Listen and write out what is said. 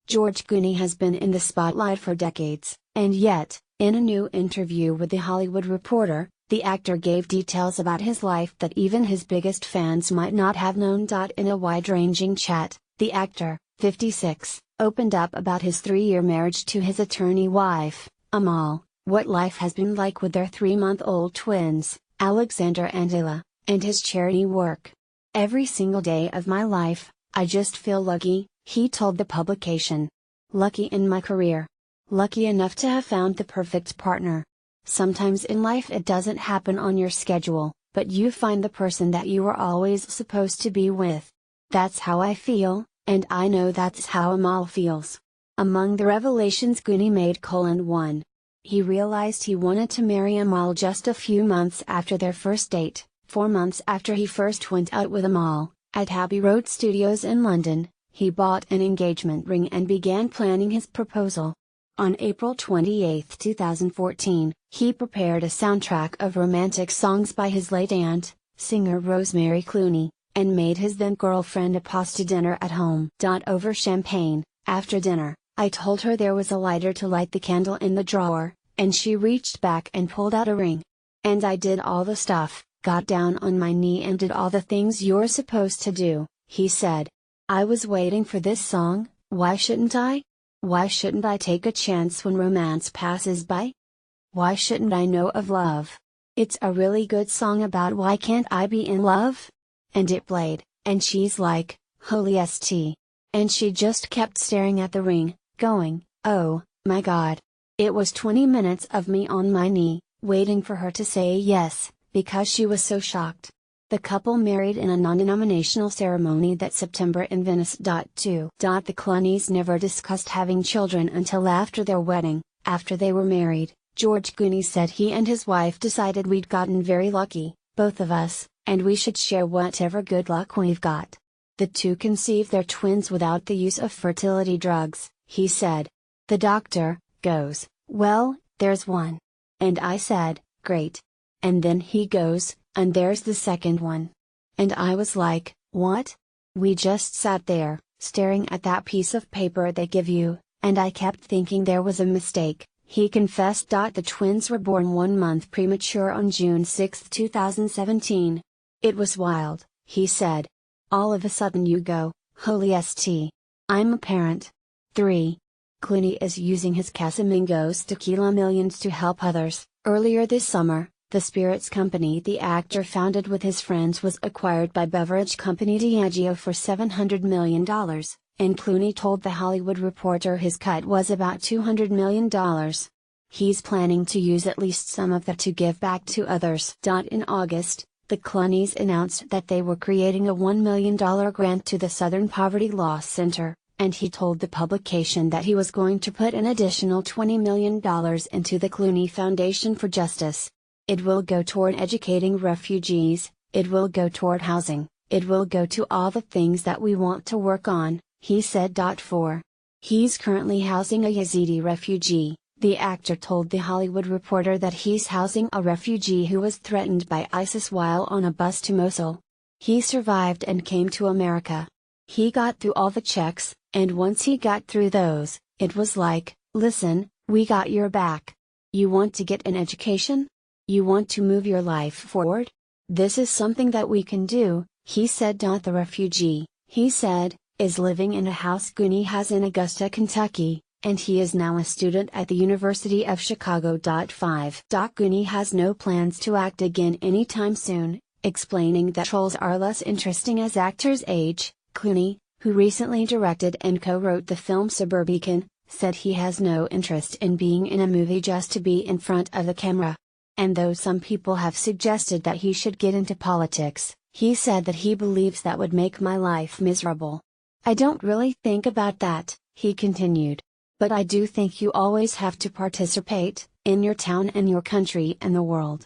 George Clooney has been in the spotlight for decades, and yet, in a new interview with The Hollywood Reporter, the actor gave details about his life that even his biggest fans might not have known. In a wide-ranging chat, the actor, 56, opened up about his 3-year marriage to his attorney wife, Amal, what life has been like with their 3-month-old twins, Alexander and Ayla, and his charity work. "Every single day of my life, I just feel lucky," he told the publication. "Lucky in my career. Lucky enough to have found the perfect partner. Sometimes in life it doesn't happen on your schedule, but you find the person that you were always supposed to be with. That's how I feel, and I know that's how Amal feels." Among the revelations Clooney made: 1. He realized he wanted to marry Amal just a few months after their first date, 4 months after he first went out with Amal, at Abbey Road Studios in London. He bought an engagement ring and began planning his proposal. On April 28, 2014, he prepared a soundtrack of romantic songs by his late aunt, singer Rosemary Clooney, and made his then-girlfriend a pasta dinner at home. Over champagne. After dinner, I told her there was a lighter to light the candle in the drawer, and she reached back and pulled out a ring. And I did all the stuff, got down on my knee and did all the things you're supposed to do, he said. I was waiting for this song. Why shouldn't I? Why shouldn't I take a chance when romance passes by? Why shouldn't I know of love? It's a really good song about why can't I be in love? And it played, and she's like, holy st. And she just kept staring at the ring, going, oh, my god. It was 20 minutes of me on my knee, waiting for her to say yes, because she was so shocked. The couple married in a non-denominational ceremony that September in Venice. 2. The Clooneys never discussed having children until after their wedding. After they were married, George Clooney said he and his wife decided we'd gotten very lucky, both of us, and we should share whatever good luck we've got. The two conceived their twins without the use of fertility drugs, he said. The doctor goes, well, there's one. And I said, great. And then he goes, and there's the second one. And I was like, what? We just sat there, staring at that piece of paper they give you, and I kept thinking there was a mistake, he confessed. The twins were born 1 month premature on June 6, 2017. It was wild, he said. All of a sudden you go, holy st. I'm a parent. 3. Clooney is using his Casamigos tequila millions to help others. Earlier this summer, the spirits company the actor founded with his friends was acquired by beverage company Diageo for $700 million, and Clooney told The Hollywood Reporter his cut was about $200 million. He's planning to use at least some of that to give back to others. In August, the Clooneys announced that they were creating a $1 million grant to the Southern Poverty Law Center, and he told the publication that he was going to put an additional $20 million into the Clooney Foundation for Justice. It will go toward educating refugees, it will go toward housing, it will go to all the things that we want to work on, he said. 4. He's currently housing a Yazidi refugee. The actor told The Hollywood Reporter that he's housing a refugee who was threatened by ISIS while on a bus to Mosul. He survived and came to America. He got through all the checks, and once he got through those, it was like, listen, we got your back. You want to get an education? You want to move your life forward? This is something that we can do, he said. The refugee, he said, is living in a house Clooney has in Augusta, Kentucky, and he is now a student at the University of Chicago. 5. Clooney has no plans to act again anytime soon, explaining that roles are less interesting as actors age. Clooney, who recently directed and co-wrote the film Suburbicon, said he has no interest in being in a movie just to be in front of the camera. And though some people have suggested that he should get into politics, he said that he believes that would make my life miserable. I don't really think about that, he continued. But I do think you always have to participate, in your town and your country and the world.